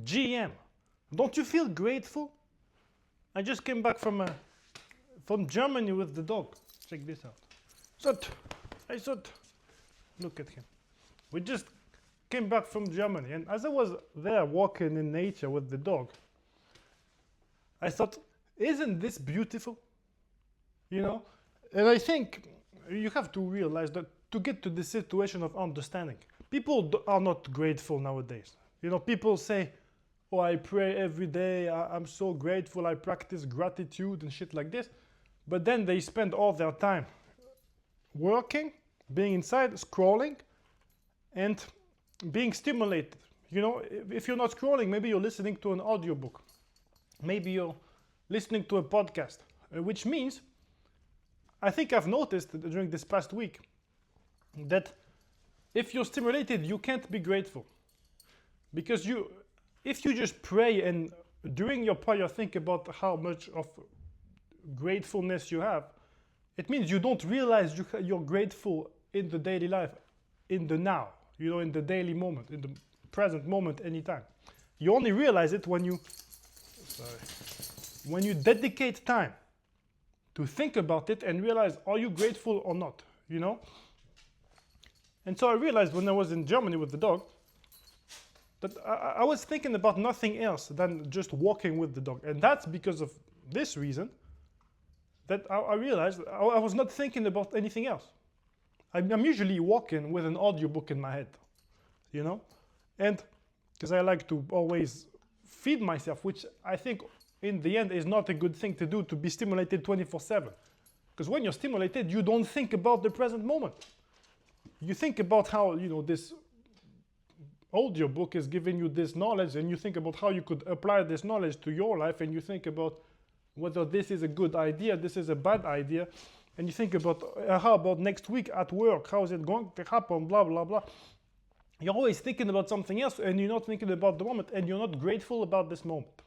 GM, don't you feel grateful? I just came back from Germany with the dog. Check this out. Sut, hey Sut, look at him. We just came back from Germany, and as I was there walking in nature with the dog, I thought, isn't this beautiful? You know? And I think you have to realize that to get to the situation of understanding, people are not grateful nowadays. You know, people say, oh, I pray every day, I'm so grateful, I practice gratitude and shit like this. But then they spend all their time working, being inside, scrolling, and being stimulated. You know, if you're not scrolling, maybe you're listening to an audiobook. Maybe you're listening to a podcast, which means, I think I've noticed during this past week that if you're stimulated, you can't be grateful. Because if you just pray and during your prayer think about how much of gratefulness you have, it means you don't realize you're grateful in the daily life, in the now, you know, in the daily moment, in the present moment, anytime. You only realize it when you dedicate time to think about it and realize, are you grateful or not, you know? And so I realized when I was in Germany with the dog, that I was thinking about nothing else than just walking with the dog. And that's because of this reason that I realized I was not thinking about anything else. I'm usually walking with an audiobook in my head, you know? And because I like to always feed myself, which I think in the end is not a good thing to do, to be stimulated 24/7. Because when you're stimulated, you don't think about the present moment. You think about how, you know, this audiobook is giving you this knowledge, and you think about how you could apply this knowledge to your life, and you think about whether this is a good idea, this is a bad idea, and you think about how about next week at work, how is it going to happen, blah, blah, blah. You're always thinking about something else, and you're not thinking about the moment, and you're not grateful about this moment.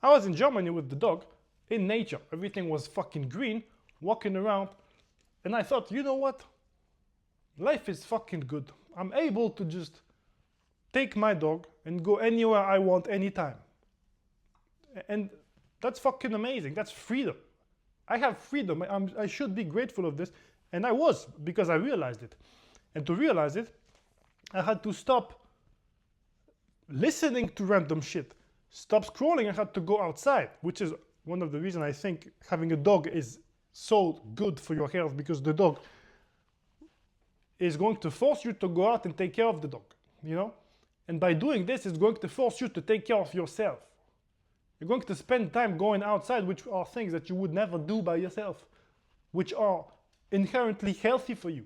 I was in Germany with the dog, in nature. Everything was fucking green, walking around, and I thought, you know what? Life is fucking good. I'm able to just take my dog and go anywhere I want, anytime. And that's fucking amazing. That's freedom. I have freedom. I should be grateful of this. And I was, because I realized it. And to realize it, I had to stop listening to random shit. Stop scrolling. I had to go outside, which is one of the reasons I think having a dog is so good for your health, because the dog is going to force you to go out and take care of the dog, you know? And by doing this, it's going to force you to take care of yourself. You're going to spend time going outside, which are things that you would never do by yourself, which are inherently healthy for you.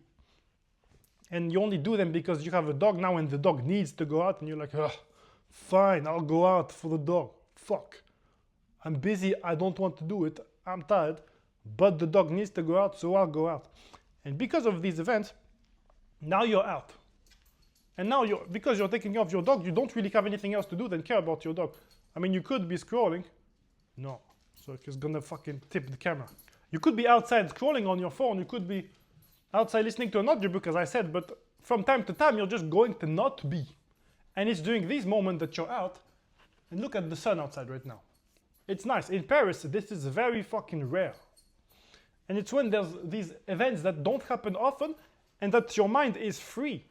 And you only do them because you have a dog now and the dog needs to go out, and you're like, oh, fine, I'll go out for the dog. Fuck. I'm busy, I don't want to do it, I'm tired, but the dog needs to go out, so I'll go out. And because of these events, now you're out. And now, because you're taking care of your dog, you don't really have anything else to do than care about your dog. I mean, you could be scrolling. No. So if he's gonna fucking tip the camera. You could be outside scrolling on your phone. You could be outside listening to an audiobook, as I said. But from time to time, you're just going to not be. And it's during these moments that you're out. And look at the sun outside right now. It's nice. In Paris, this is very fucking rare. And it's when there's these events that don't happen often and that your mind is free,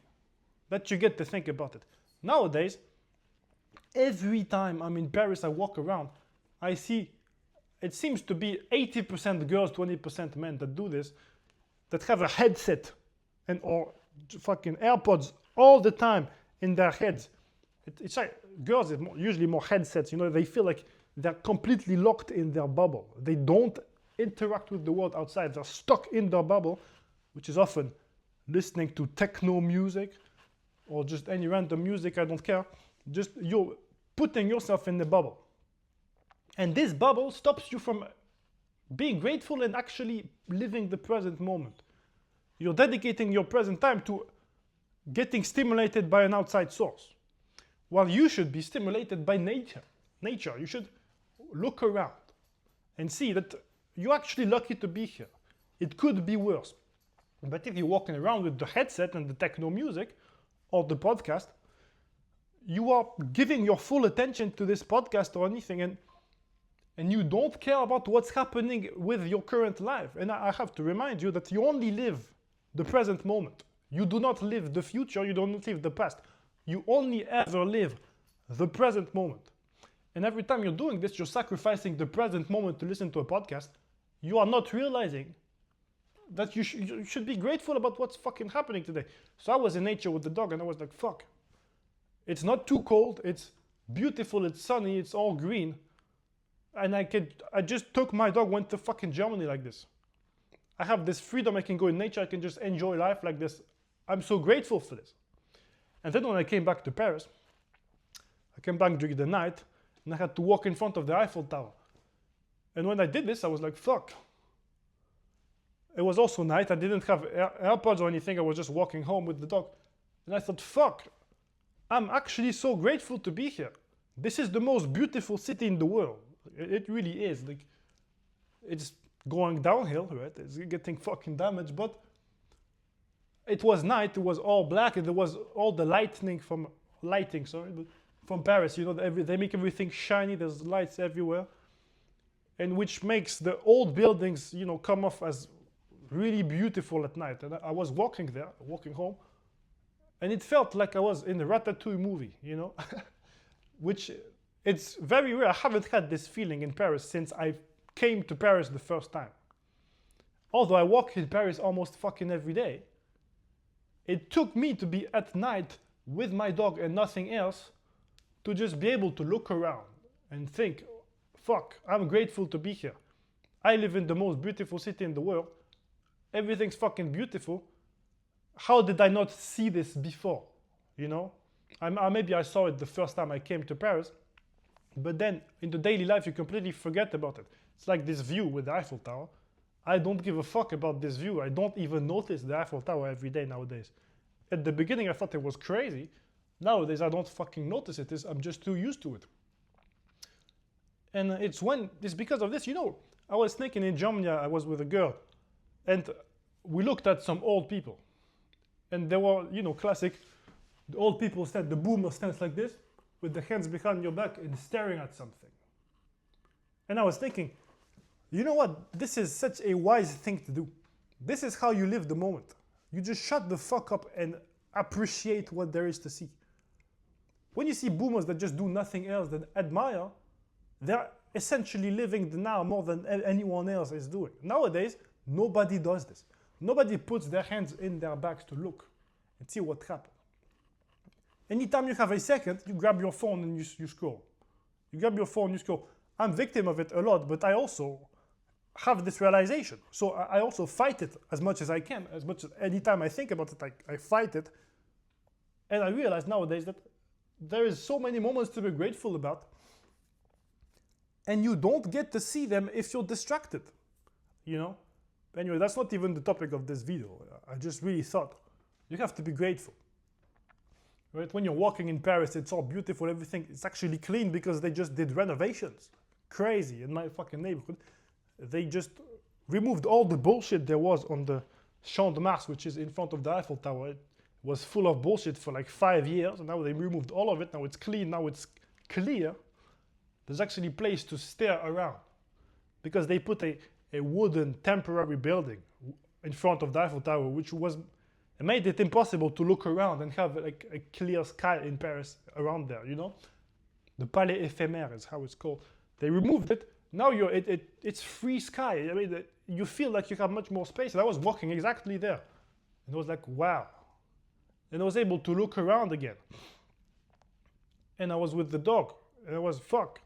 that you get to think about it. Nowadays, every time I'm in Paris, I walk around, I see, it seems to be 80% girls, 20% men that do this, that have a headset and or fucking AirPods all the time in their heads. It's like girls is usually more headsets, you know, they feel like they're completely locked in their bubble. They don't interact with the world outside. They're stuck in their bubble, which is often listening to techno music or just any random music, I don't care. Just you're putting yourself in the bubble. And this bubble stops you from being grateful and actually living the present moment. You're dedicating your present time to getting stimulated by an outside source. While you should be stimulated by nature. You should look around and see that you're actually lucky to be here. It could be worse. But if you're walking around with the headset and the techno music or the podcast, you are giving your full attention to this podcast or anything, and you don't care about what's happening with your current life. And I have to remind you that you only live the present moment. You do not live the future, you don't live the past. You only ever live the present moment. And every time you're doing this, you're sacrificing the present moment to listen to a podcast. You are not realizing that you should be grateful about what's fucking happening today. So I was in nature with the dog and I was like, fuck. It's not too cold, it's beautiful, it's sunny, it's all green. And I just took my dog, went to fucking Germany like this. I have this freedom, I can go in nature, I can just enjoy life like this. I'm so grateful for this. And then when I came back to Paris, I came back during the night and I had to walk in front of the Eiffel Tower. And when I did this, I was like, fuck. It was also night, I didn't have AirPods or anything, I was just walking home with the dog. And I thought, fuck, I'm actually so grateful to be here. This is the most beautiful city in the world. It really is. Like, it's going downhill, right? It's getting fucking damaged, but it was night, it was all black, and there was all the lighting from Paris, you know, they make everything shiny, there's lights everywhere, and which makes the old buildings, you know, come off as really beautiful at night. And I was walking home, and it felt like I was in a Ratatouille movie, you know, which it's very rare. I haven't had this feeling in Paris since I came to Paris the first time. Although I walk in Paris almost fucking every day, it took me to be at night with my dog and nothing else to just be able to look around and think, fuck, I'm grateful to be here. I live in the most beautiful city in the world. Everything's fucking beautiful. How did I not see this before? You know? Maybe I saw it the first time I came to Paris, but then in the daily life you completely forget about it. It's like this view with the Eiffel Tower. I don't give a fuck about this view. I don't even notice the Eiffel Tower every day nowadays. At the beginning I thought it was crazy. Nowadays I don't fucking notice it. I'm just too used to it. And it's because of this, you know, I was thinking in Germany, I was with a girl, and we looked at some old people. And they were, you know, classic, the old people stand, the boomer stands like this, with the hands behind your back and staring at something. And I was thinking, you know what? This is such a wise thing to do. This is how you live the moment. You just shut the fuck up and appreciate what there is to see. When you see boomers that just do nothing else than admire, they're essentially living the now more than anyone else is doing. Nowadays, nobody does this. Nobody puts their hands in their bags to look and see what happens. Anytime you have a second, you grab your phone and you scroll. You grab your phone, you scroll. I'm victim of it a lot, but I also have this realization. So I also fight it as much as I can. As much as anytime I think about it, I fight it. And I realize nowadays that there is so many moments to be grateful about, and you don't get to see them if you're distracted, you know? Anyway, that's not even the topic of this video. I just really thought you have to be grateful. Right? When you're walking in Paris, it's all beautiful, everything. It's actually clean because they just did renovations. Crazy. In my fucking neighborhood, they just removed all the bullshit there was on the Champ de Mars, which is in front of the Eiffel Tower. It was full of bullshit for like 5 years, and now they removed all of it. Now it's clean, now it's clear. There's actually a place to stare around because they put a wooden temporary building in front of the Eiffel Tower, which made it impossible to look around and have like a clear sky in Paris around there, you know? The Palais Éphémère is how it's called. They removed it. Now it's free sky. I mean, you feel like you have much more space. And I was walking exactly there. And I was like, wow. And I was able to look around again. And I was with the dog. And I was, fuck.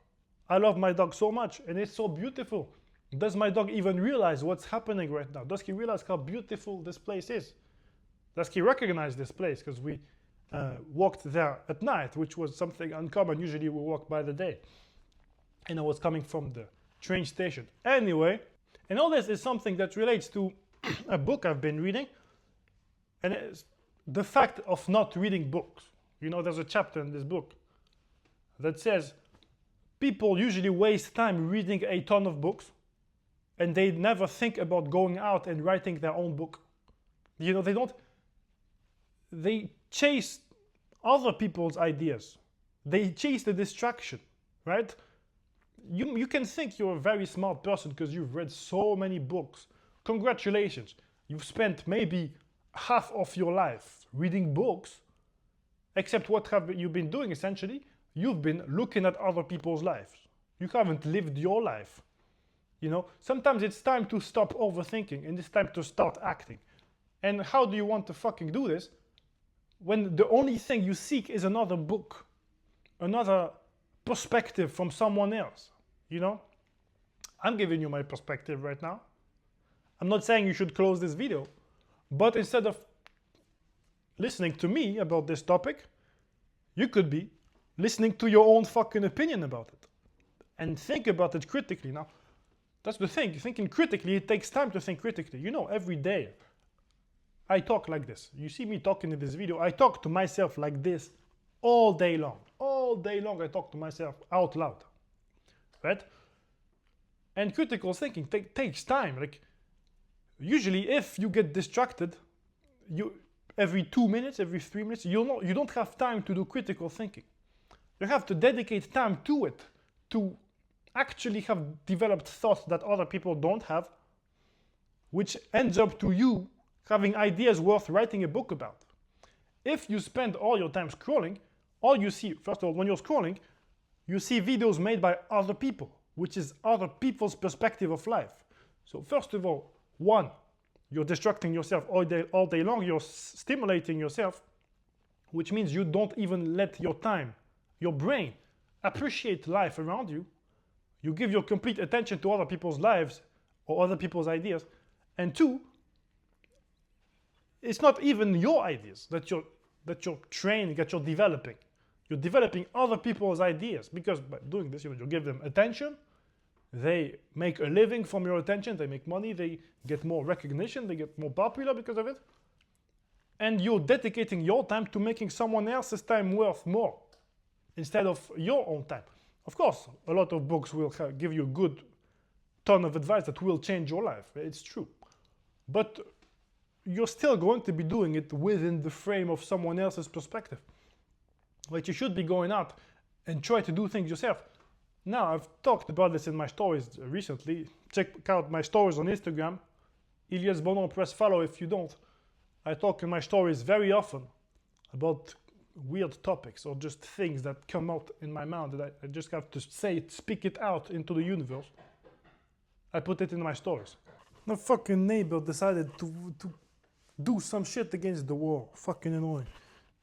I love my dog so much. And it's so beautiful. Does my dog even realize what's happening right now? Does he realize how beautiful this place is? Does he recognize this place? Because we walked there at night, which was something uncommon. Usually we walk by the day. And I was coming from the train station. Anyway, and all this is something that relates to a book I've been reading. And it's the fact of not reading books. You know, there's a chapter in this book that says people usually waste time reading a ton of books, and they never think about going out and writing their own book. You know, they chase other people's ideas. They chase the distraction, right? You can think you're a very smart person because you've read so many books. Congratulations. You've spent maybe half of your life reading books, except what have you been doing essentially? You've been looking at other people's lives. You haven't lived your life. You know, sometimes it's time to stop overthinking and it's time to start acting. And how do you want to fucking do this when the only thing you seek is another book, another perspective from someone else? You know, I'm giving you my perspective right now. I'm not saying you should close this video, but instead of listening to me about this topic, you could be listening to your own fucking opinion about it and think about it critically. Now, that's the thing. Thinking critically, it takes time to think critically. You know, every day I talk like this. You see me talking in this video. I talk to myself like this all day long. All day long I talk to myself out loud, right? And critical thinking takes time. Like, usually if you get distracted, every 2 minutes, every 3 minutes, you don't have time to do critical thinking. You have to dedicate time to it, to actually have developed thoughts that other people don't have, which ends up to you having ideas worth writing a book about. If you spend all your time scrolling, all you see, first of all, when you're scrolling, you see videos made by other people, which is other people's perspective of life. So first of all, one, you're distracting yourself all day long, you're stimulating yourself, which means you don't even let your time, your brain, appreciate life around you. You give your complete attention to other people's lives or other people's ideas. And two, it's not even your ideas that you're training, that you're developing. You're developing other people's ideas because by doing this, you give them attention. They make a living from your attention. They make money. They get more recognition. They get more popular because of it. And you're dedicating your time to making someone else's time worth more instead of your own time. Of course, a lot of books will give you a good ton of advice that will change your life. It's true. But you're still going to be doing it within the frame of someone else's perspective. Like, you should be going out and try to do things yourself. Now, I've talked about this in my stories recently. Check out my stories on Instagram. Elias Bonon, press follow if you don't. I talk in my stories very often about weird topics or just things that come out in my mind that I just have to say it, speak it out into the universe. I put it in my stories. My fucking neighbor decided to do some shit against the wall. Fucking annoying.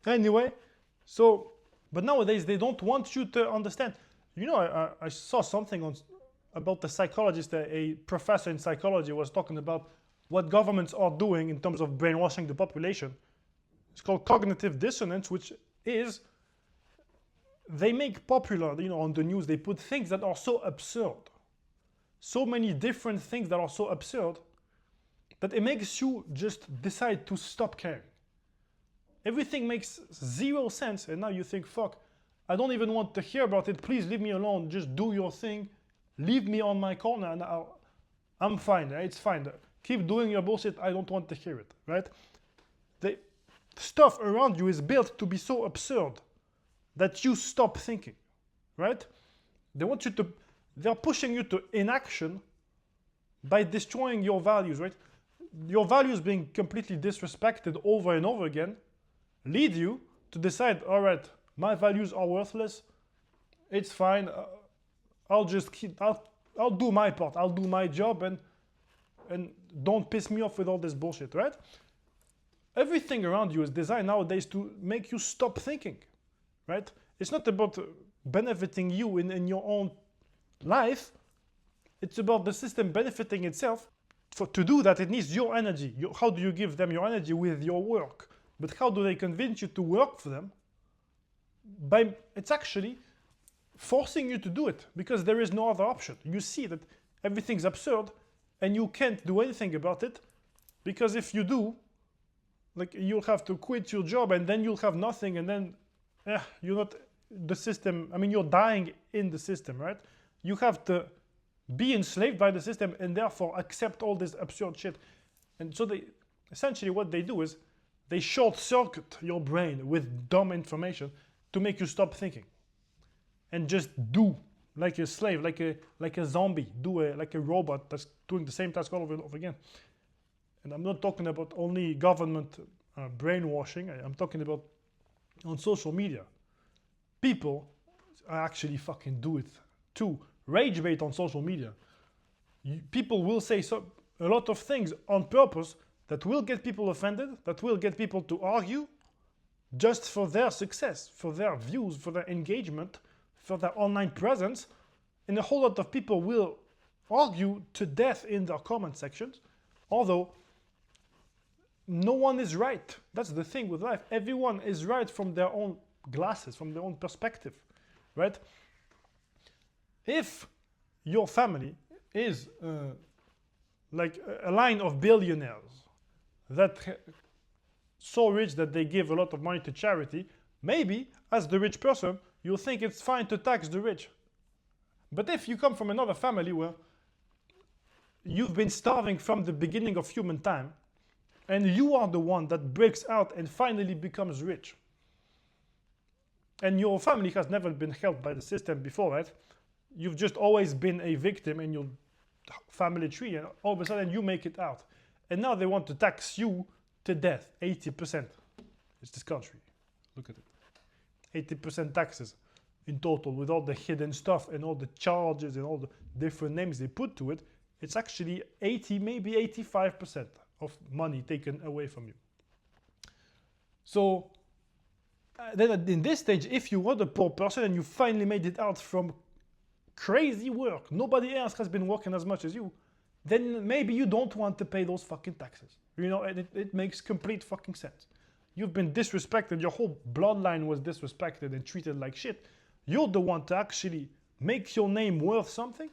Anyway, so, but nowadays they don't want you to understand. You know, I saw something about the psychologist, a professor in psychology was talking about what governments are doing in terms of brainwashing the population. It's called cognitive dissonance, which is they make popular, you know, on the news, they put things that are so absurd. So many different things that are so absurd that it makes you just decide to stop caring. Everything makes zero sense, and now you think, fuck, I don't even want to hear about it. Please leave me alone. Just do your thing. Leave me on my corner, and I'm fine. It's fine. Keep doing your bullshit. I don't want to hear it, right? The stuff around you is built to be so absurd that you stop thinking, right? They're pushing you to inaction by destroying your values, right? Your values being completely disrespected over and over again lead you to decide, all right, my values are worthless. It's fine. I'll do my part. I'll do my job and don't piss me off with all this bullshit, right? Everything around you is designed nowadays to make you stop thinking, right? It's not about benefiting you in your own life. It's about the system benefiting itself. To do that, it needs your energy. How do you give them your energy? With your work. But how do they convince you to work for them? It's actually forcing you to do it because there is no other option. You see that everything's absurd and you can't do anything about it because if you do, like, you'll have to quit your job and then you'll have nothing, and then you're not the system. I mean, you're dying in the system, right? You have to be enslaved by the system and therefore accept all this absurd shit. And so essentially what they do is they short circuit your brain with dumb information to make you stop thinking. and just do like a slave, like a zombie, like a robot that's doing the same task all over and over again. And I'm not talking about only government brainwashing. I'm talking about on social media. People actually fucking do it too. Rage bait on social media. People will say a lot of things on purpose that will get people offended, that will get people to argue just for their success, for their views, for their engagement, for their online presence. And a whole lot of people will argue to death in their comment sections, although no one is right. That's the thing with life. Everyone is right from their own glasses, from their own perspective, right? If your family is like a line of billionaires that so rich that they give a lot of money to charity, maybe as the rich person, you'll think it's fine to tax the rich. But if you come from another family where you've been starving from the beginning of human time, and you are the one that breaks out and finally becomes rich, and your family has never been helped by the system before that, you've just always been a victim in your family tree, and all of a sudden you make it out. And now they want to tax you to death, 80%. It's this country. Look at it. 80% taxes in total, with all the hidden stuff and all the charges and all the different names they put to it. It's actually 80, maybe 85% of money taken away from you. So then in this stage, if you were the poor person and you finally made it out from crazy work, nobody else has been working as much as you, then maybe you don't want to pay those fucking taxes. You know, and it makes complete fucking sense. You've been disrespected, your whole bloodline was disrespected and treated like shit. You're the one to actually make your name worth something,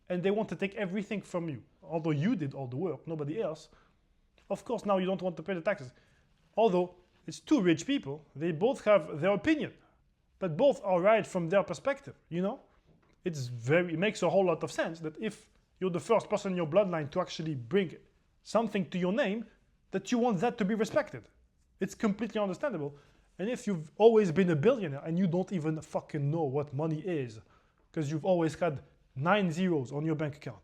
and they want to take everything from you. Although you did all the work, nobody else. Of course, now you don't want to pay the taxes. Although it's two rich people, they both have their opinion, but both are right from their perspective, you know? It makes a whole lot of sense that if you're the first person in your bloodline to actually bring something to your name, that you want that to be respected. It's completely understandable. And if you've always been a billionaire and you don't even fucking know what money is, because you've always had 9 zeros on your bank account,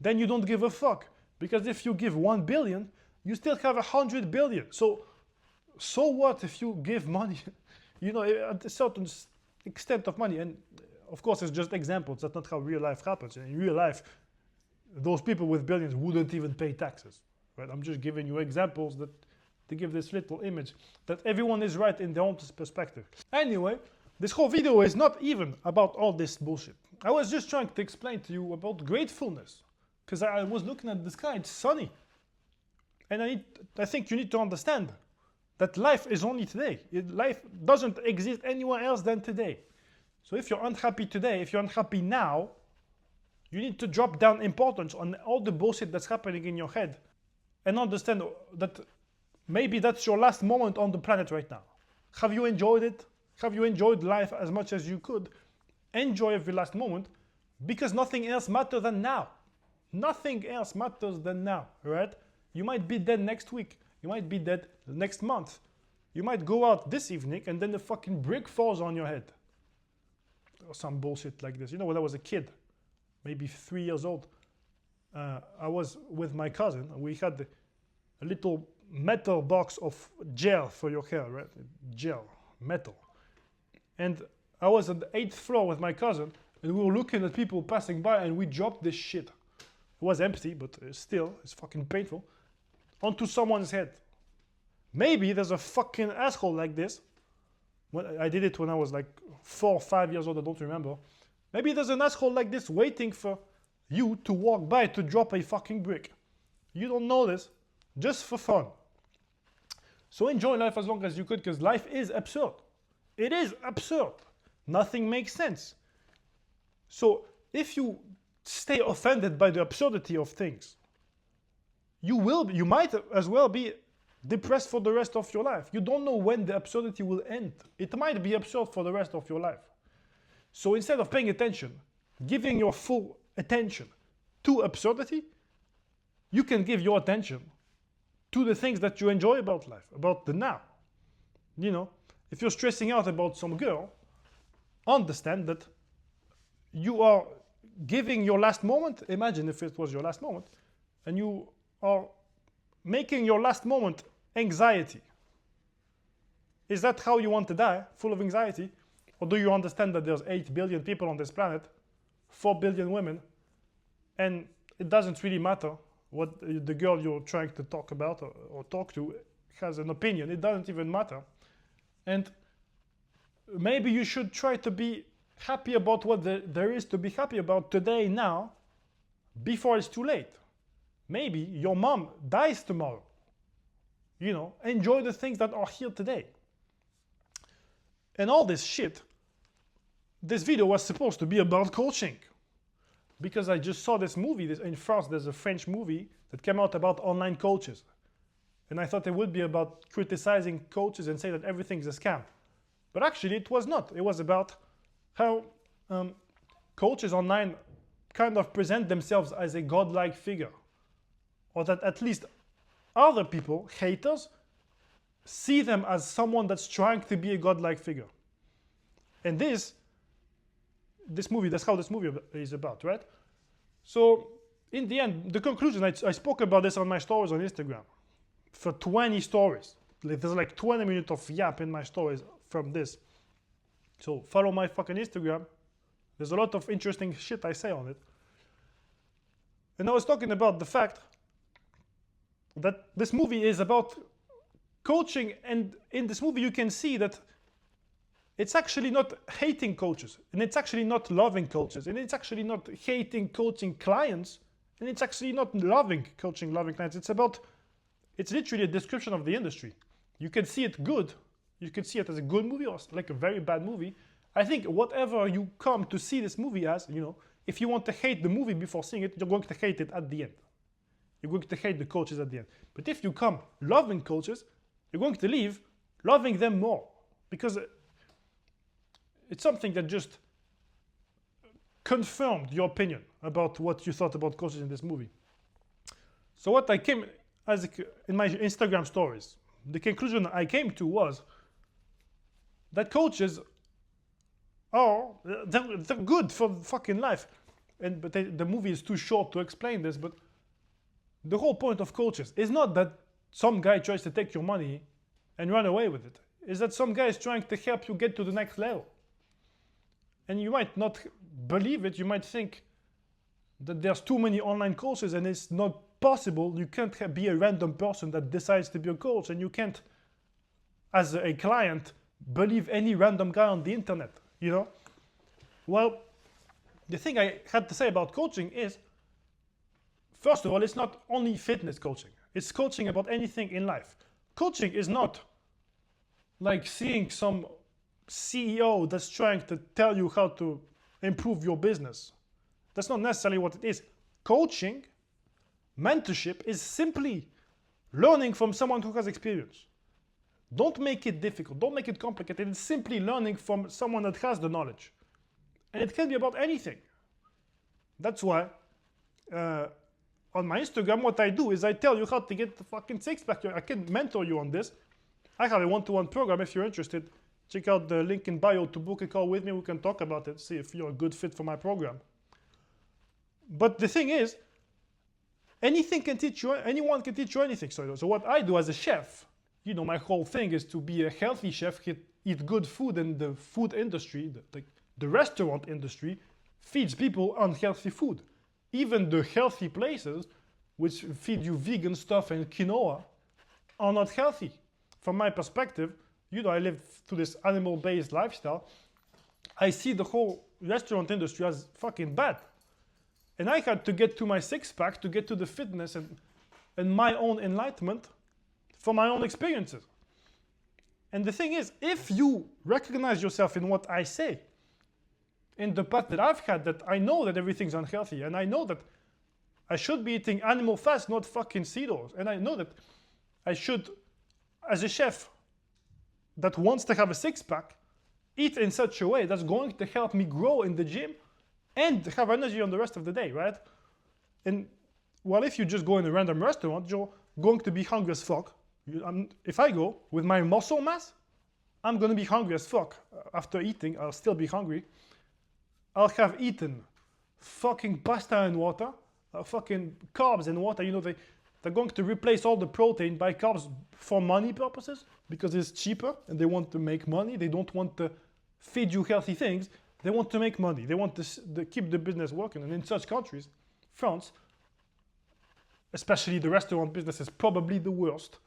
then you don't give a fuck. Because if you give 1 billion, you still have 100 billion. So what if you give money, you know, at a certain extent of money? And of course, it's just examples. That's not how real life happens. In real life, those people with billions wouldn't even pay taxes, right? I'm just giving you examples that to give this little image that everyone is right in their own perspective. Anyway, this whole video is not even about all this bullshit. I was just trying to explain to you about gratefulness, because I was looking at the sky, it's sunny. And I think you need to understand that life is only today. Life doesn't exist anywhere else than today. So if you're unhappy today, if you're unhappy now, you need to drop down importance on all the bullshit that's happening in your head and understand that maybe that's your last moment on the planet right now. Have you enjoyed it? Have you enjoyed life as much as you could? Enjoy every last moment, because nothing else matters than now. Nothing else matters than now, right? You might be dead next week. You might be dead next month. You might go out this evening and then the fucking brick falls on your head. Or some bullshit like this. You know, when I was a kid, maybe 3 years old, I was with my cousin. We had a little metal box of gel for your hair, right? Gel, metal. And I was on the 8th floor with my cousin, and we were looking at people passing by, and we dropped this shit. It was empty, but still, it's fucking painful, onto someone's head. Maybe there's a fucking asshole like this. I did it when I was like 4 or 5 years old, I don't remember. Maybe there's an asshole like this waiting for you to walk by to drop a fucking brick. You don't know this, just for fun. So enjoy life as long as you could, because life is absurd. It is absurd. Nothing makes sense. So if you stay offended by the absurdity of things, you might as well be depressed for the rest of your life. You don't know when the absurdity will end. It might be absurd for the rest of your life. So instead of paying attention, giving your full attention to absurdity, you can give your attention to the things that you enjoy about life, about the now. You know, if you're stressing out about some girl, understand that you are giving your last moment. Imagine if it was your last moment, and you are making your last moment anxiety. Is that how you want to die, full of anxiety? Or do you understand that there's 8 billion people on this planet, 4 billion women, and it doesn't really matter what the girl you're trying to talk about or talk to has an opinion. It doesn't even matter. And maybe you should try to be happy about what there is to be happy about today, now, before it's too late. Maybe your mom dies tomorrow. You know, enjoy the things that are here today. And all this shit, this video was supposed to be about coaching. Because I just saw this movie. In France, there's a French movie that came out about online coaches. And I thought it would be about criticizing coaches and say that everything's a scam. But actually, it was not. It was about how coaches online kind of present themselves as a godlike figure. Or that at least other people, haters, see them as someone that's trying to be a godlike figure. And this movie, that's how this movie is about, right? So in the end, the conclusion, I spoke about this on my stories on Instagram for 20 stories. There's like 20 minutes of yap in my stories from this. So follow my fucking Instagram. There's a lot of interesting shit I say on it. And I was talking about the fact that this movie is about coaching, and in this movie you can see that it's actually not hating coaches, and it's actually not loving coaches, and it's actually not hating coaching clients, and it's actually not loving coaching loving clients. It's literally a description of the industry. You can see it good, you can see it as a good movie or like a very bad movie. I think whatever you come to see this movie as, you know, if you want to hate the movie before seeing it, you're going to hate it at the end. You're going to hate the coaches at the end. But if you come loving coaches, you're going to leave loving them more, because it's something that just confirmed your opinion about what you thought about coaches in this movie. So what I came in my Instagram stories, the conclusion I came to was that coaches they're good for fucking life. But the movie is too short to explain this, but the whole point of coaches is not that some guy tries to take your money and run away with it. Is that some guy is trying to help you get to the next level. And you might not believe it. You might think that there's too many online coaches and it's not possible. You can't be a random person that decides to be a coach, and you can't, as a client, believe any random guy on the internet, you know? Well, the thing I had to say about coaching is, first of all, it's not only fitness coaching. It's coaching about anything in life. Coaching is not like seeing some CEO that's trying to tell you how to improve your business. That's not necessarily what it is. Coaching, mentorship, is simply learning from someone who has experience. Don't make it difficult. Don't make it complicated. It's simply learning from someone that has the knowledge. And it can be about anything. That's why on my Instagram, what I do is I tell you how to get the fucking six-pack. I can mentor you on this. I have a one-to-one program. If you're interested, check out the link in bio to book a call with me. We can talk about it, see if you're a good fit for my program. But the thing is, anything can teach you, anyone can teach you anything. So what I do as a chef, you know, my whole thing is to be a healthy chef, eat good food, and the food industry, the restaurant industry, feeds people unhealthy food. Even the healthy places, which feed you vegan stuff and quinoa, are not healthy. From my perspective, you know, I live through this animal-based lifestyle. I see the whole restaurant industry as fucking bad. And I had to get to my six-pack to get to the fitness and my own enlightenment from my own experiences. And the thing is, if you recognize yourself in what I say, in the path that I've had, that I know that everything's unhealthy, and I know that I should be eating animal fats, not fucking seed oils, and I know that I should, as a chef that wants to have a six-pack, eat in such a way that's going to help me grow in the gym and have energy on the rest of the day, right? And well, if you just go in a random restaurant, you're going to be hungry as fuck. If I go with my muscle mass, I'm gonna be hungry as fuck. After eating, I'll still be hungry. I'll have eaten fucking pasta and water, fucking carbs and water. You know, they're going to replace all the protein by carbs for money purposes because it's cheaper and they want to make money. They don't want to feed you healthy things. They want to make money. They want to keep the business working. And in such countries, France, especially the restaurant business, is probably the worst.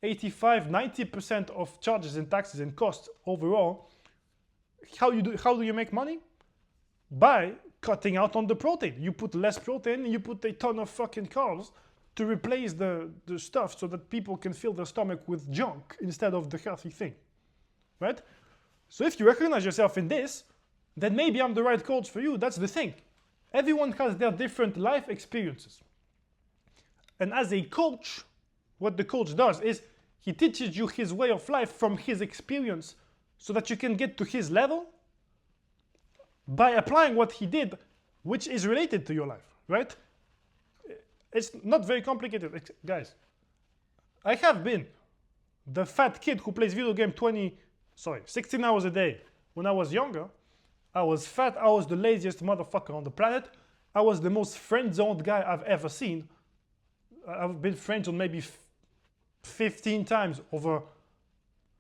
85–90% of charges and taxes and costs overall. How do you make money? By cutting out on the protein. You put less protein and you put a ton of fucking carbs to replace the stuff so that people can fill their stomach with junk instead of the healthy thing, right? So if you recognize yourself in this, then maybe I'm the right coach for you. That's the thing. Everyone has their different life experiences. And as a coach, what the coach does is he teaches you his way of life from his experience so that you can get to his level by applying what he did, which is related to your life, right? It's not very complicated, guys. I have been the fat kid who plays video game 16 hours a day. When I was younger, I was fat, I was the laziest motherfucker on the planet. I was the most friend-zoned guy I've ever seen. I've been friend-zoned maybe 15 times over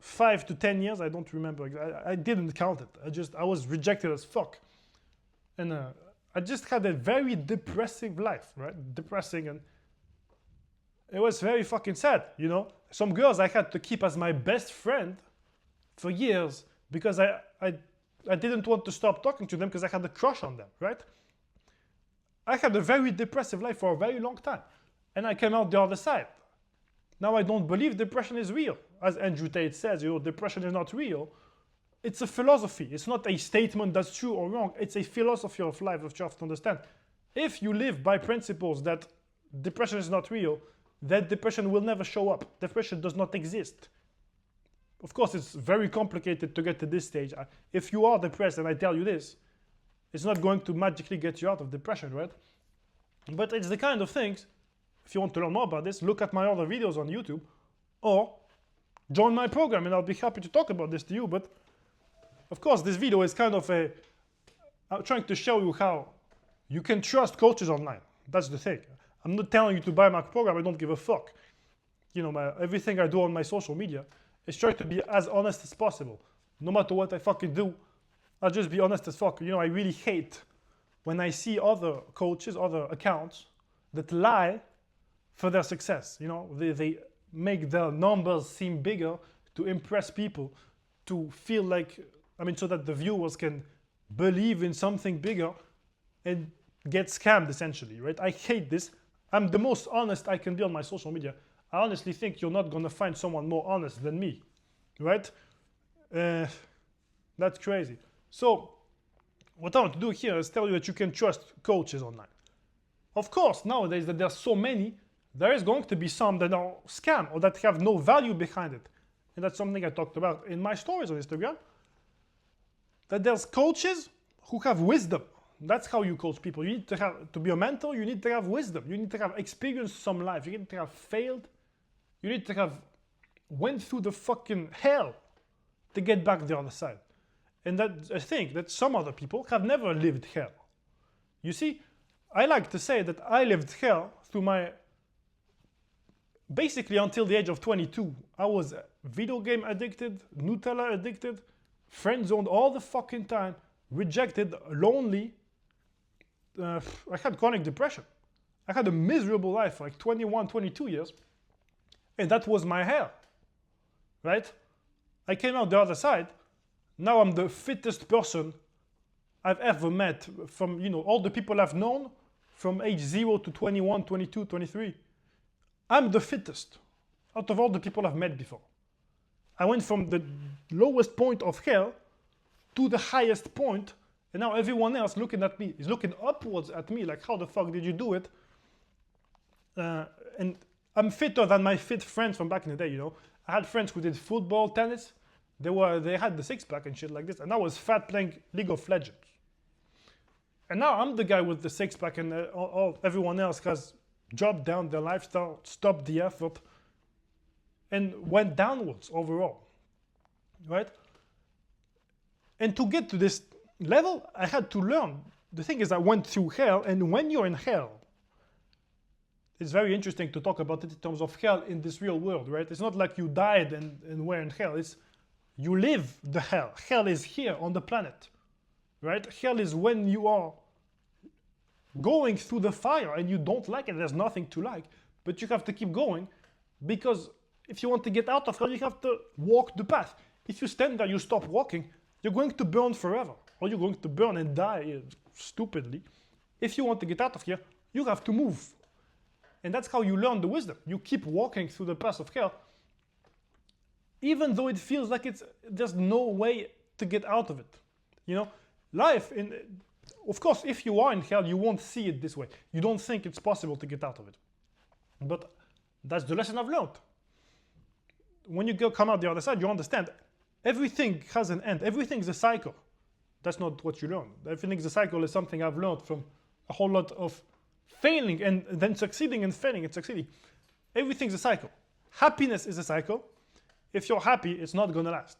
5 to 10 years. I don't remember. I didn't count it. I was rejected as fuck. And I just had a very depressing life, right? Depressing, and it was very fucking sad, you know? Some girls I had to keep as my best friend for years because I didn't want to stop talking to them because I had a crush on them, right? I had a very depressive life for a very long time. And I came out the other side. Now I don't believe depression is real. As Andrew Tate says, you know, depression is not real. It's a philosophy. It's not a statement that's true or wrong. It's a philosophy of life that you have to understand. If you live by principles that depression is not real, that depression will never show up. Depression does not exist. Of course, it's very complicated to get to this stage. If you are depressed and I tell you this, it's not going to magically get you out of depression, right? But it's the kind of things, if you want to learn more about this, look at my other videos on YouTube or join my program and I'll be happy to talk about this to you. But of course, this video is kind of I'm trying to show you how you can trust coaches online. That's the thing. I'm not telling you to buy my program. I don't give a fuck. You know, everything I do on my social media is trying to be as honest as possible. No matter what I fucking do, I'll just be honest as fuck. You know, I really hate when I see other coaches, other accounts that lie for their success. You know, they make their numbers seem bigger to impress people, to feel like, so that the viewers can believe in something bigger and get scammed essentially, right? I hate this. I'm the most honest I can be on my social media. I honestly think you're not gonna find someone more honest than me, right? That's crazy. So what I want to do here is tell you that you can trust coaches online. Of course, nowadays that there's so many, there is going to be some that are scam or that have no value behind it. And that's something I talked about in my stories on Instagram. That there's coaches who have wisdom. That's how you coach people. You need to be a mentor, you need to have wisdom. You need to have experienced some life. You need to have failed. You need to have went through the fucking hell to get back the other side. And that I think that some other people have never lived hell. You see, I like to say that I lived hell through basically until the age of 22. I was video game addicted, Nutella addicted, friend-zoned all the fucking time, rejected, lonely. I had chronic depression. I had a miserable life for like 21, 22 years. And that was my hell, right? I came out the other side. Now I'm the fittest person I've ever met from, all the people I've known from age 0 to 21, 22, 23. I'm the fittest out of all the people I've met before. I went from the lowest point of hell to the highest point, and now everyone else looking at me is looking upwards at me like, how the fuck did you do it? And I'm fitter than my fit friends from back in the day, I had friends who did football, tennis. They had the six-pack and shit like this, and I was fat playing League of Legends. And now I'm the guy with the six-pack, and everyone else has dropped down their lifestyle, stopped the effort, and went downwards overall. right? And to get to this level, I had to learn. The thing is, I went through hell, and when you're in hell, it's very interesting to talk about it in terms of hell in this real world, right? It's not like you died and were in hell. It's you live the hell. Hell is here on the planet, right? Hell is when you are going through the fire and you don't like it. There's nothing to like, but you have to keep going, because if you want to get out of hell, you have to walk the path. If you stand there, you stop walking, you're going to burn forever, or you're going to burn and die stupidly. If you want to get out of here, you have to move. And that's how you learn the wisdom. You keep walking through the path of hell, even though it feels like there's no way to get out of it. You know, life, of course, if you are in hell, you won't see it this way. You don't think it's possible to get out of it. But that's the lesson I've learned. When you come out the other side, you understand everything has an end. Everything is a cycle. That's not what you learn. Everything is a cycle is something I've learned from a whole lot of failing and then succeeding and failing and succeeding. Everything's a cycle. Happiness is a cycle. If you're happy, it's not going to last.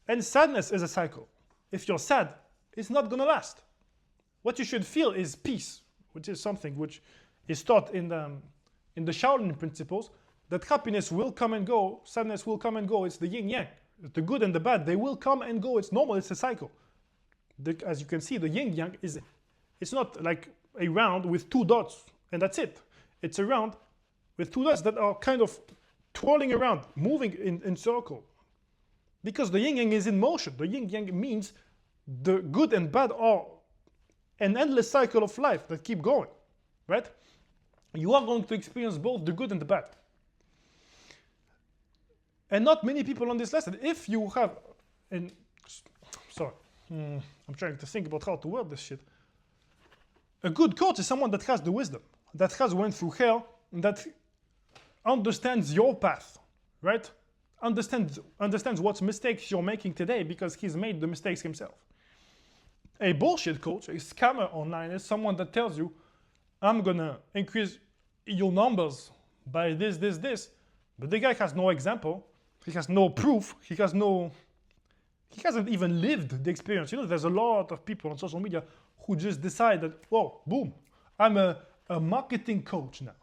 And sadness is a cycle. If you're sad, it's not going to last. What you should feel is peace, which is something which is taught in the Shaolin principles, that happiness will come and go, sadness will come and go. It's the yin-yang. The good and the bad, they will come and go. It's normal, it's a cycle. As you can see, the yin-yang it's not like a round with two dots and that's it. It's a round with two dots that are kind of twirling around, moving in circle. Because the yin-yang is in motion. The yin-yang means the good and bad are an endless cycle of life that keep going, right? You are going to experience both the good and the bad. And not many people on this lesson, if you have, I'm trying to think about how to word this shit. A good coach is someone that has the wisdom, that has went through hell, and that understands your path, right? Understands what mistakes you're making today because he's made the mistakes himself. A bullshit coach, a scammer online, is someone that tells you, I'm gonna increase your numbers by this, but the guy has no example, he has no proof, he hasn't even lived the experience. You know, there's a lot of people on social media who just decide that, whoa, boom, I'm a marketing coach now.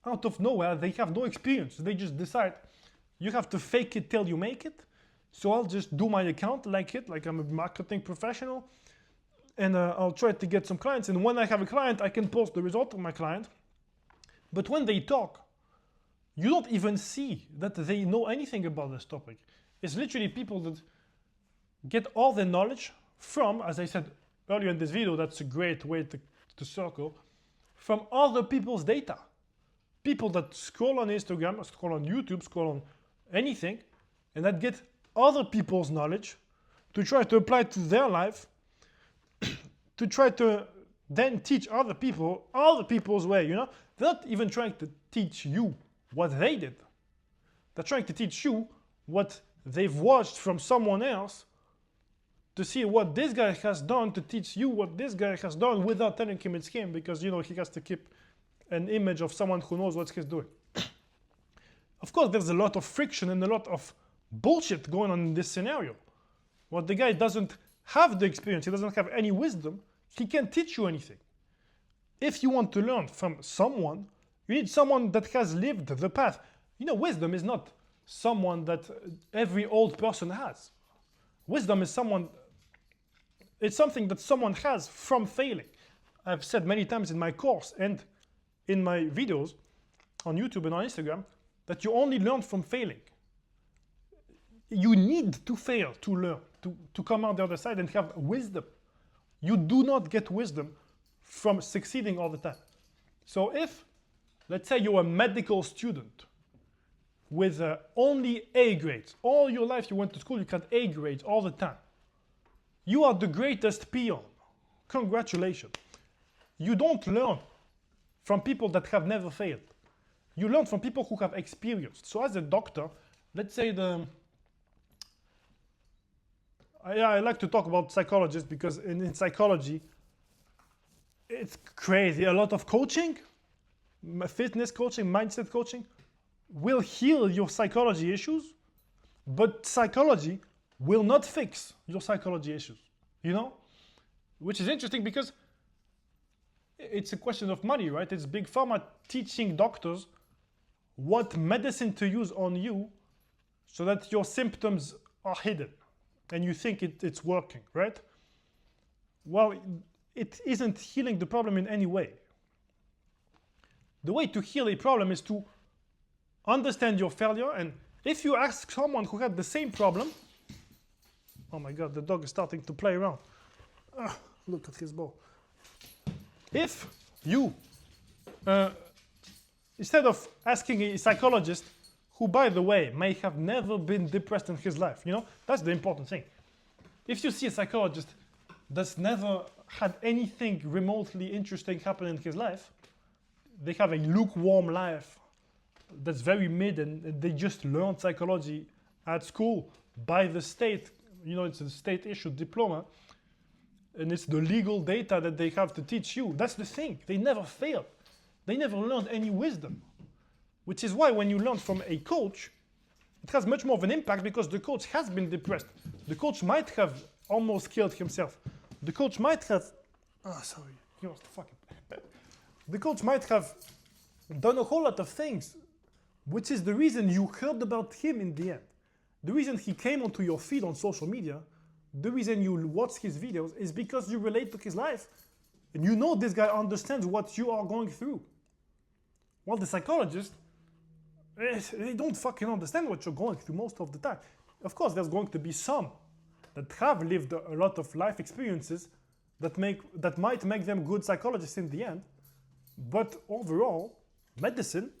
Out of nowhere, they have no experience. They just decide, you have to fake it till you make it. So I'll just do my account like I'm a marketing professional, and I'll try to get some clients. And when I have a client, I can post the result of my client. But when they talk, you don't even see that they know anything about this topic. It's literally people that get all their knowledge from, as I said earlier in this video, that's a great way to circle, from other people's data. People that scroll on Instagram, scroll on YouTube, scroll on anything, and that get other people's knowledge to try to apply to their life, to try to then teach other people's way, you know? They're not even trying to teach you what they did. They're trying to teach you what they've watched from someone else, to see what this guy has done, to teach you what this guy has done without telling him it's him, because, you know, he has to keep an image of someone who knows what he's doing. Of course, there's a lot of friction and a lot of bullshit going on in this scenario. What the guy doesn't have the experience, he doesn't have any wisdom, he can't teach you anything. If you want to learn from someone, you need someone that has lived the path. You know, wisdom is not someone that every old person has. Wisdom is it's something that someone has from failing. I've said many times in my course and in my videos on YouTube and on Instagram that you only learn from failing. You need to fail to learn, to come out the other side and have wisdom. You do not get wisdom from succeeding all the time. So if, let's say you're a medical student with only A grades, all your life you went to school, you got A grades all the time. You are the greatest peon. Congratulations. You don't learn from people that have never failed. You learn from people who have experienced. So as a doctor, let's say I like to talk about psychologists because in psychology, it's crazy. A lot of coaching, fitness coaching, mindset coaching will heal your psychology issues, But psychology will not fix your psychology issues, you know? Which is interesting because it's a question of money, right? It's Big Pharma teaching doctors what medicine to use on you so that your symptoms are hidden and you think it's working, right? Well, it isn't healing the problem in any way. The way to heal a problem is to understand your failure, and if you ask someone who had the same problem, oh my God, the dog is starting to play around. Look at his ball. If you, instead of asking a psychologist, who by the way may have never been depressed in his life, you know, that's the important thing. If you see a psychologist that's never had anything remotely interesting happen in his life, they have a lukewarm life that's very mid, and they just learned psychology at school by the state. You know, it's a state-issued diploma, and it's the legal data that they have to teach you. That's the thing. They never failed. They never learned any wisdom, which is why when you learn from a coach, it has much more of an impact because the coach has been depressed. The coach might have almost killed himself. The coach might have, the coach might have done a whole lot of things, which is the reason you heard about him in the end. The reason he came onto your feed on social media, the reason you watch his videos is because you relate to his life. And you know this guy understands what you are going through. Well, the psychologist, they don't fucking understand what you're going through most of the time. Of course, there's going to be some that have lived a lot of life experiences that might make them good psychologists in the end. But overall, medicine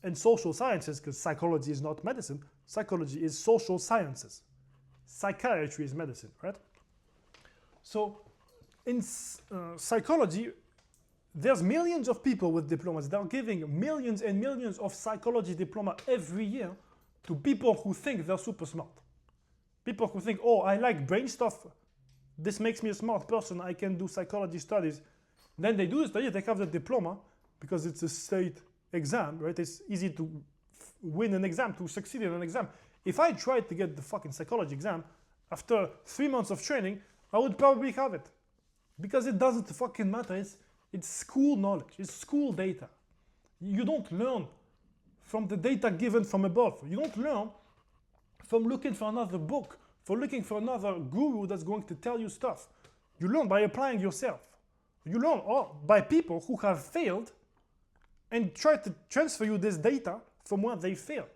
and social sciences, because psychology is not medicine, psychology is social sciences. Psychiatry is medicine, right? So in psychology, there's millions of people with diplomas. They're giving millions and millions of psychology diploma every year to people who think they're super smart. People who think, oh, I like brain stuff. This makes me a smart person. I can do psychology studies. Then they do the study, they have the diploma because it's a state exam, right? It's easy to win an exam, to succeed in an exam. If I tried to get the fucking psychology exam, after 3 months of training, I would probably have it. Because it doesn't fucking matter. It's school knowledge. It's school data. You don't learn from the data given from above. You don't learn from looking for another book, for looking for another guru that's going to tell you stuff. You learn by applying yourself. You learn by people who have failed and try to transfer you this data from where they failed.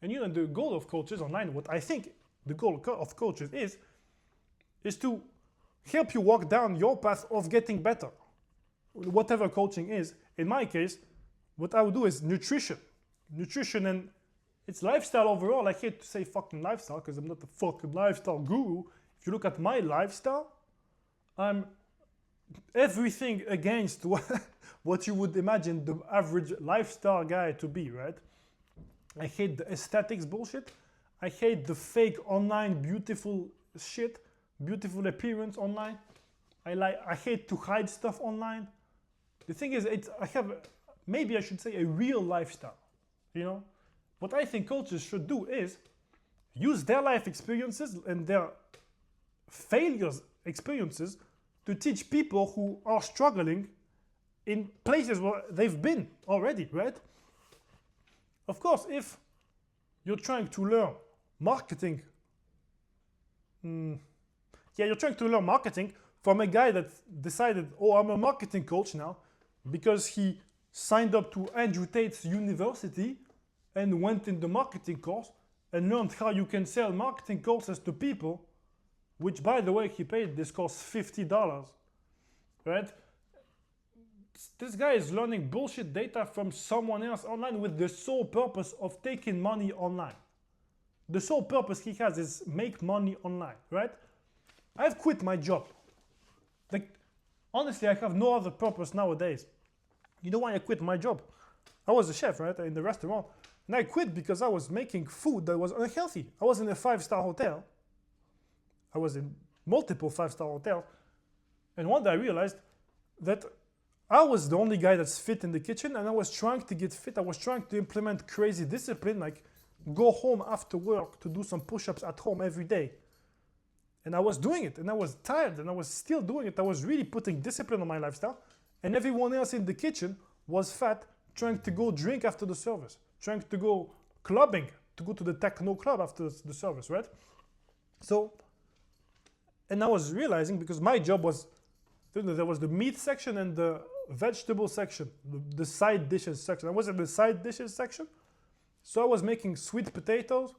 And you know, the goal of coaches online, what I think the goal of coaches is to help you walk down your path of getting better. Whatever coaching is. In my case, what I would do is nutrition. Nutrition and it's lifestyle overall. I hate to say fucking lifestyle because I'm not a fucking lifestyle guru. If you look at my lifestyle, I'm everything against what you would imagine the average lifestyle guy to be, right? I hate the aesthetics bullshit. I hate the fake online beautiful shit, beautiful appearance online. I hate to hide stuff online. The thing is, maybe I should say a real lifestyle, you know? What I think coaches should do is use their life experiences and their failures experiences to teach people who are struggling in places where they've been already, right? Of course, if you're trying to learn marketing, you're trying to learn marketing from a guy that decided, oh, I'm a marketing coach now, because he signed up to Andrew Tate's university and went in the marketing course and learned how you can sell marketing courses to people, which, by the way, he paid this course $50, right? This guy is learning bullshit data from someone else online with the sole purpose of taking money online. The sole purpose he has is make money online, right? I've quit my job. Like, honestly, I have no other purpose nowadays. You know why I quit my job? I was a chef, right, in the restaurant. And I quit because I was making food that was unhealthy. I was in a 5-star hotel. I was in multiple 5-star hotels. And one day I realized that I was the only guy that's fit in the kitchen, and I was trying to get fit. I was trying to implement crazy discipline, like go home after work to do some push-ups at home every day. And I was doing it, and I was tired, and I was still doing it. I was really putting discipline on my lifestyle. And everyone else in the kitchen was fat, trying to go drink after the service, trying to go clubbing, to go to the techno club after the service, right? So, and I was realizing, because my job was, there was the meat section and the vegetable section, the side dishes section. I was in the side dishes section. So I was making sweet potatoes,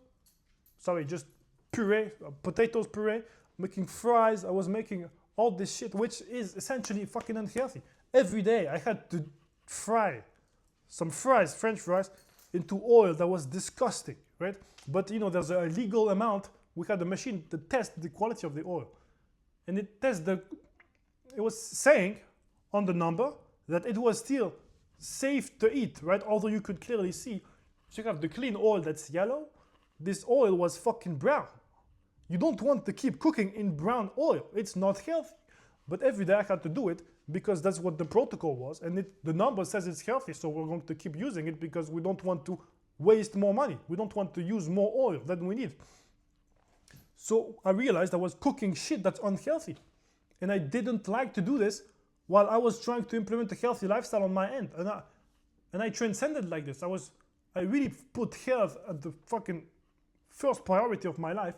just puree, potatoes puree, making fries. I was making all this shit, which is essentially fucking unhealthy. Every day I had to fry some fries, French fries, into oil that was disgusting, right? But there's a legal amount. We had a machine to test the quality of the oil. And it was saying on the number that it was still safe to eat, right? Although you could clearly see, so you have the clean oil that's yellow, this oil was fucking brown. You don't want to keep cooking in brown oil. It's not healthy. But every day I had to do it because that's what the protocol was. And the number says it's healthy, so we're going to keep using it because we don't want to waste more money. We don't want to use more oil than we need. So I realized I was cooking shit that's unhealthy. And I didn't like to do this while I was trying to implement a healthy lifestyle on my end. And I transcended like this. I really put health at the fucking first priority of my life.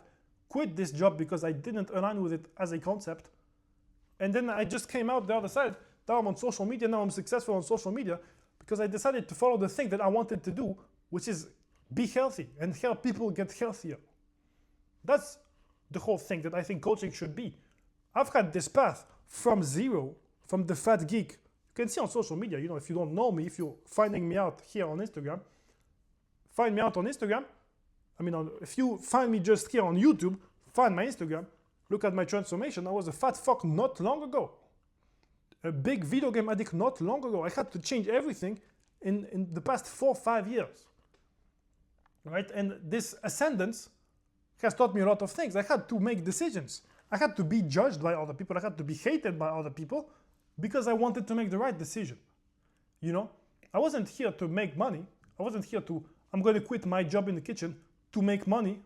Quit this job because I didn't align with it as a concept. And then I just came out the other side. Now I'm on social media. Now I'm successful on social media because I decided to follow the thing that I wanted to do, which is be healthy and help people get healthier. That's the whole thing that I think coaching should be. I've had this path from zero, from the fat geek. You can see on social media, if you don't know me, if you're finding me out here on Instagram, find me out on Instagram. If you find me just here on YouTube, find my Instagram, look at my transformation. I was a fat fuck not long ago. A big video game addict not long ago. I had to change everything in the past 4 or 5 years. Right? And this ascendance has taught me a lot of things. I had to make decisions. I had to be judged by other people. I had to be hated by other people because I wanted to make the right decision. I wasn't here to make money. I wasn't here I'm going to quit my job in the kitchen to make money.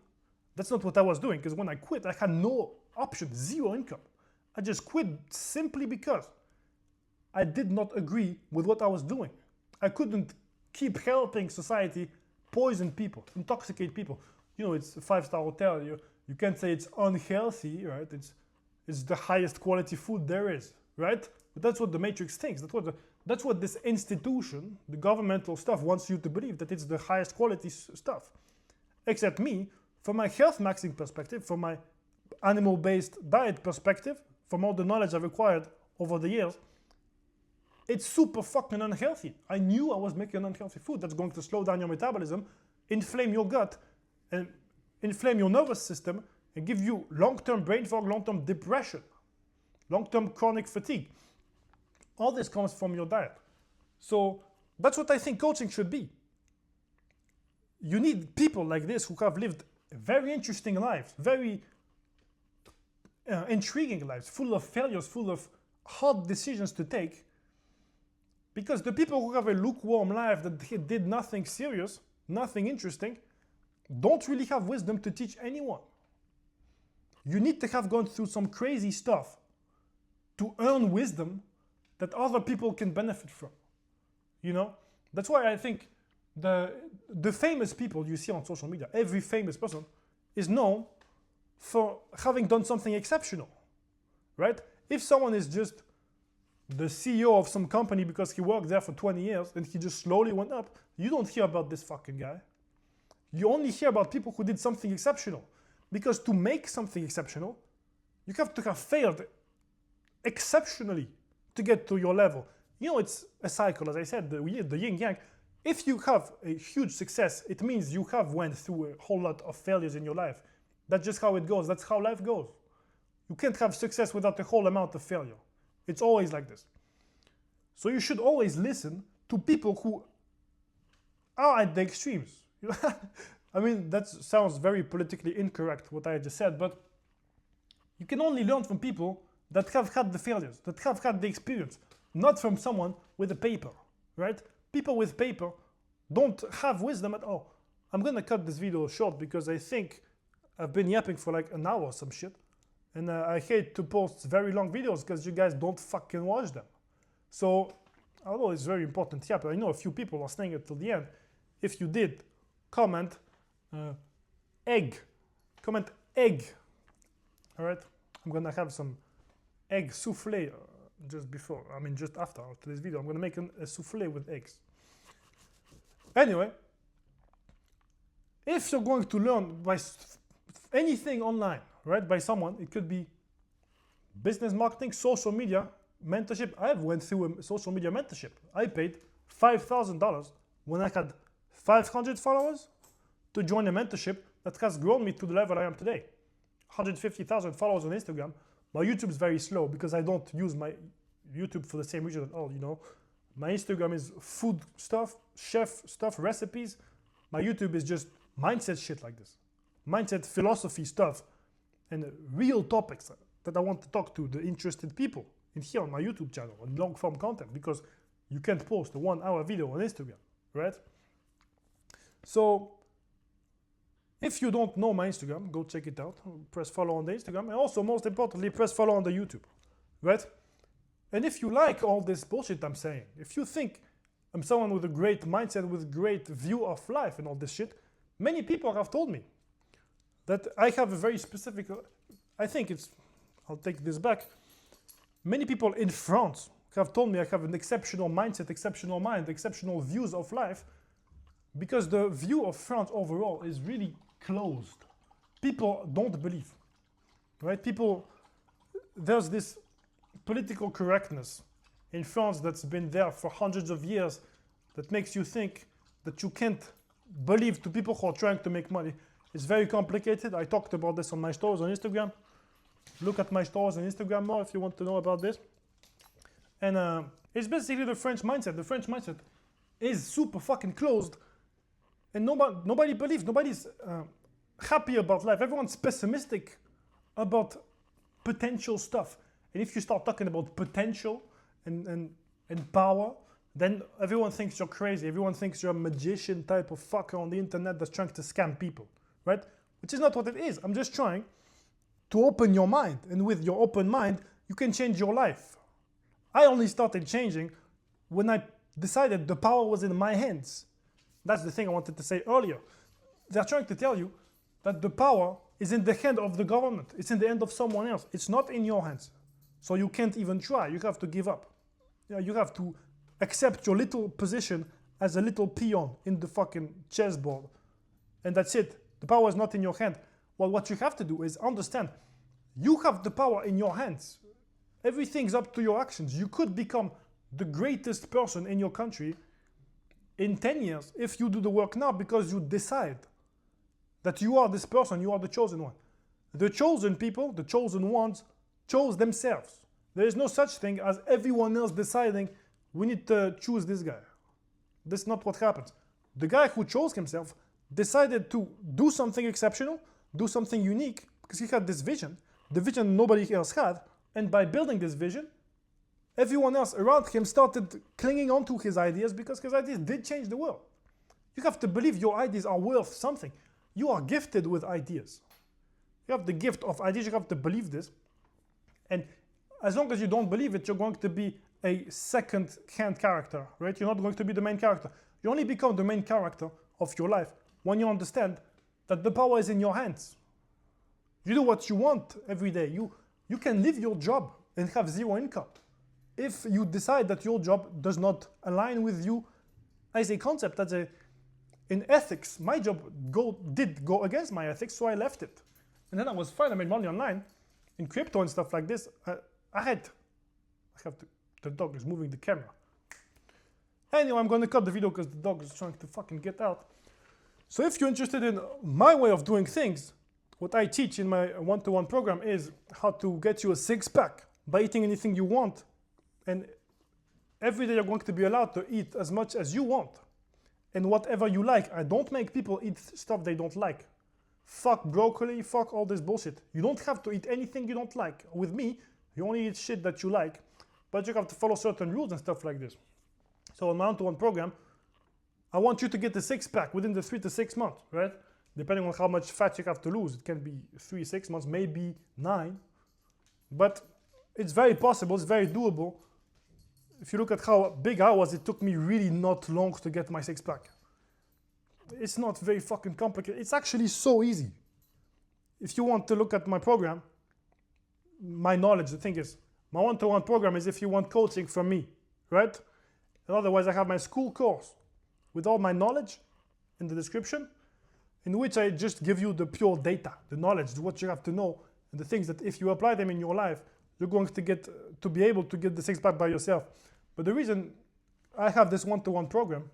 That's not what I was doing, because when I quit, I had no option, zero income. I just quit simply because I did not agree with what I was doing. I couldn't keep helping society poison people, intoxicate people. It's a 5-star hotel. You can't say it's unhealthy, right? It's the highest quality food there is, right? But that's what the Matrix thinks. That's what this institution, the governmental stuff, wants you to believe, that it's the highest quality stuff. Except me, from my health maxing perspective, from my animal-based diet perspective, from all the knowledge I've acquired over the years, it's super fucking unhealthy. I knew I was making unhealthy food that's going to slow down your metabolism, inflame your gut, and inflame your nervous system, and give you long-term brain fog, long-term depression, long-term chronic fatigue. All this comes from your diet. So that's what I think coaching should be. You need people like this who have lived very interesting lives, very intriguing lives, full of failures, full of hard decisions to take. Because the people who have a lukewarm life that did nothing serious, nothing interesting, don't really have wisdom to teach anyone. You need to have gone through some crazy stuff to earn wisdom that other people can benefit from. That's why I think the famous people you see on social media, every famous person is known for having done something exceptional, right? If someone is just the CEO of some company because he worked there for 20 years and he just slowly went up, you don't hear about this fucking guy. You only hear about people who did something exceptional. Because to make something exceptional, you have to have failed exceptionally to get to your level. It's a cycle, as I said, the yin-yang. If you have a huge success, it means you have went through a whole lot of failures in your life. That's just how it goes. That's how life goes. You can't have success without a whole amount of failure. It's always like this. So you should always listen to people who are at the extremes. That sounds very politically incorrect, what I just said, but you can only learn from people that have had the failures, that have had the experience, not from someone with a paper, right? People with paper don't have wisdom at all. I'm gonna cut this video short because I think I've been yapping for like an hour or some shit. And I hate to post very long videos because you guys don't fucking watch them. So, although it's very important yap, I know a few people are staying until the end. If you did, comment egg. Comment egg. Alright? I'm gonna have some egg souffle just before, just after today's video. I'm gonna make a souffle with eggs. Anyway, if you're going to learn by anything online, right, by someone, it could be business marketing, social media, mentorship. I went through a social media mentorship. I paid $5,000 when I had 500 followers to join a mentorship that has grown me to the level I am today. 150,000 followers on Instagram. My YouTube is very slow because I don't use my YouTube for the same reason at all, you know. My Instagram is food stuff, chef stuff, recipes. My YouTube is just mindset shit like this. Mindset, philosophy stuff, and real topics that I want to talk to the interested people in here on my YouTube channel, on long form content, because you can't post a 1 hour video on Instagram, right? So, if you don't know my Instagram, go check it out. Press follow on the Instagram. And also, most importantly, press follow on the YouTube, right? And if you like all this bullshit I'm saying, if you think I'm someone with a great mindset, with great view of life and all this shit, many people have told me that I have a very specific, I'll take this back. Many people in France have told me I have an exceptional mindset, exceptional mind, exceptional views of life, because the view of France overall is really closed. People don't believe, right? There's this political correctness in France that's been there for hundreds of years that makes you think that you can't believe to people who are trying to make money. It's very complicated. I talked about this on my stories on Instagram. Look at my stories on Instagram more if you want to know about this. And it's basically the French mindset. The French mindset is super fucking closed, and nobody believes. Nobody's happy about life. Everyone's pessimistic about potential stuff. And if you start talking about potential and power, then everyone thinks you're crazy. Everyone thinks you're a magician type of fucker on the internet that's trying to scam people, right? Which is not what it is. I'm just trying to open your mind. And with your open mind, you can change your life. I only started changing when I decided the power was in my hands. That's the thing I wanted to say earlier. They're trying to tell you that the power is in the hand of the government. It's in the hand of someone else. It's not in your hands. So you can't even try. You have to give up. You have to accept your little position as a little peon in the fucking chessboard. And that's it. The power is not in your hand. Well, what you have to do is understand you have the power in your hands. Everything's up to your actions. You could become the greatest person in your country in 10 years if you do the work now, because you decide that you are this person, you are the chosen one. The chosen people, the chosen ones, chose themselves. There is no such thing as everyone else deciding we need to choose this guy. That's not what happens. The guy who chose himself decided to do something exceptional, do something unique, because he had this vision, the vision nobody else had. And by building this vision, everyone else around him started clinging on to his ideas, because his ideas did change the world. You have to believe your ideas are worth something. You are gifted with ideas. You have the gift of ideas. You have to believe this. And as long as you don't believe it, you're going to be a second-hand character, right? You're not going to be the main character. You only become the main character of your life when you understand that the power is in your hands. You do what you want every day. You can leave your job and have zero income. If you decide that your job does not align with you as a concept, in ethics, my job did go against my ethics, so I left it. And then I was fine. I made money online in crypto and stuff like this. The dog is moving the camera. Anyway, I'm going to cut the video because the dog is trying to fucking get out. So if you're interested in my way of doing things, what I teach in my one-to-one program is how to get you a six-pack by eating anything you want. And every day you're going to be allowed to eat as much as you want and whatever you like. I don't make people eat stuff they don't like. Fuck broccoli, fuck all this bullshit. You don't have to eat anything you don't like. With me, you only eat shit that you like, but you have to follow certain rules and stuff like this. So on my one-to-one program, I want you to get the six-pack within the 3 to 6 months, right? Depending on how much fat you have to lose, it can be 3, 6 months, maybe 9. But it's very possible, it's very doable. If you look at how big I was, it took me really not long to get my six-pack. It's not very fucking complicated. It's actually so easy. If you want to look at my program, my knowledge, the thing is, my one-to-one program is if you want coaching from me, right? And otherwise, I have my school course with all my knowledge in the description, in which I just give you the pure data, the knowledge, what you have to know, and the things that if you apply them in your life, you're going to get to be able to get the six-pack by yourself. But the reason I have this one-to-one program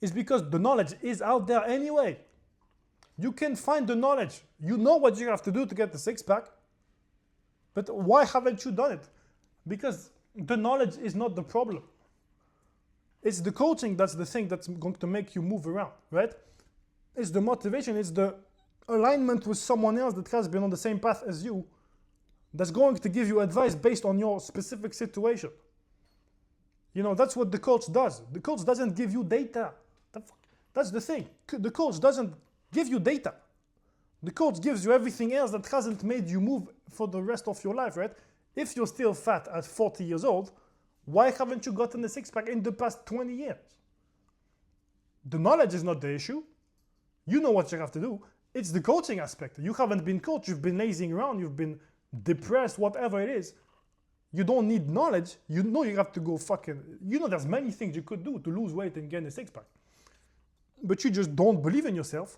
is because the knowledge is out there anyway. You can find the knowledge. You know what you have to do to get the six-pack. But why haven't you done it? Because the knowledge is not the problem. It's the coaching that's the thing that's going to make you move around, right? It's the motivation, it's the alignment with someone else that has been on the same path as you that's going to give you advice based on your specific situation. You know, that's what the coach does. The coach doesn't give you data. That's the thing. The coach doesn't give you data. The coach gives you everything else that hasn't made you move for the rest of your life, right? If you're still fat at 40 years old, why haven't you gotten the six-pack in the past 20 years? The knowledge is not the issue. You know what you have to do. It's the coaching aspect. You haven't been coached. You've been lazing around. You've been depressed, whatever it is. You don't need knowledge. You know you have to go there's many things you could do to lose weight and get a six-pack. But you just don't believe in yourself.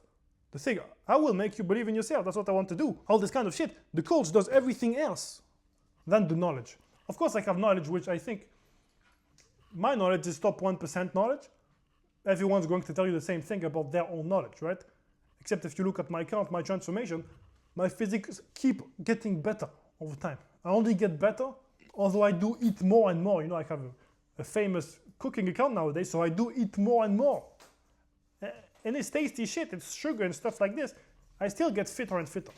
The thing, I will make you believe in yourself. That's what I want to do. All this kind of shit. The coach does everything else than the knowledge. Of course, I have knowledge, which I think my knowledge is top 1% knowledge. Everyone's going to tell you the same thing about their own knowledge, right? Except if you look at my account, my transformation, my physics keep getting better over time. I only get better, although I do eat more and more. You know, I have a famous cooking account nowadays, so I do eat more and more. And it's tasty shit, it's sugar and stuff like this. I still get fitter and fitter,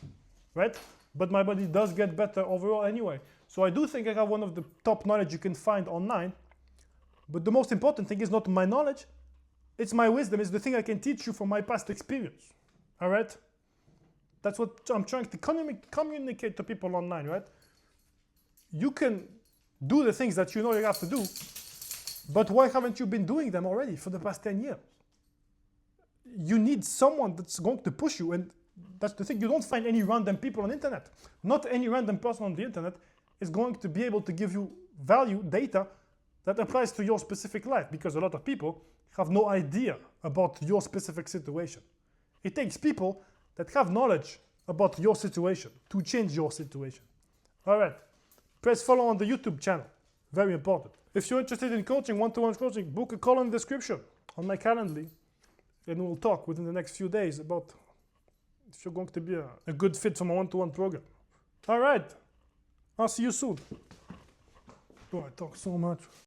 right? But my body does get better overall anyway. So I do think I have one of the top knowledge you can find online. But the most important thing is not my knowledge, it's my wisdom, it's the thing I can teach you from my past experience, all right? That's what I'm trying to communicate to people online, right? You can do the things that you know you have to do, but why haven't you been doing them already for the past 10 years? You need someone that's going to push you, and that's the thing. You don't find any random people on the internet. Not any random person on the internet is going to be able to give you value, data, that applies to your specific life, because a lot of people have no idea about your specific situation. It takes people that have knowledge about your situation to change your situation. All right, press follow on the YouTube channel, very important. If you're interested in coaching, one-to-one coaching, book a call in the description on my Calendly, and we'll talk within the next few days about if you're going to be a good fit for my one-to-one program. All right, I'll see you soon. Oh, I talk so much.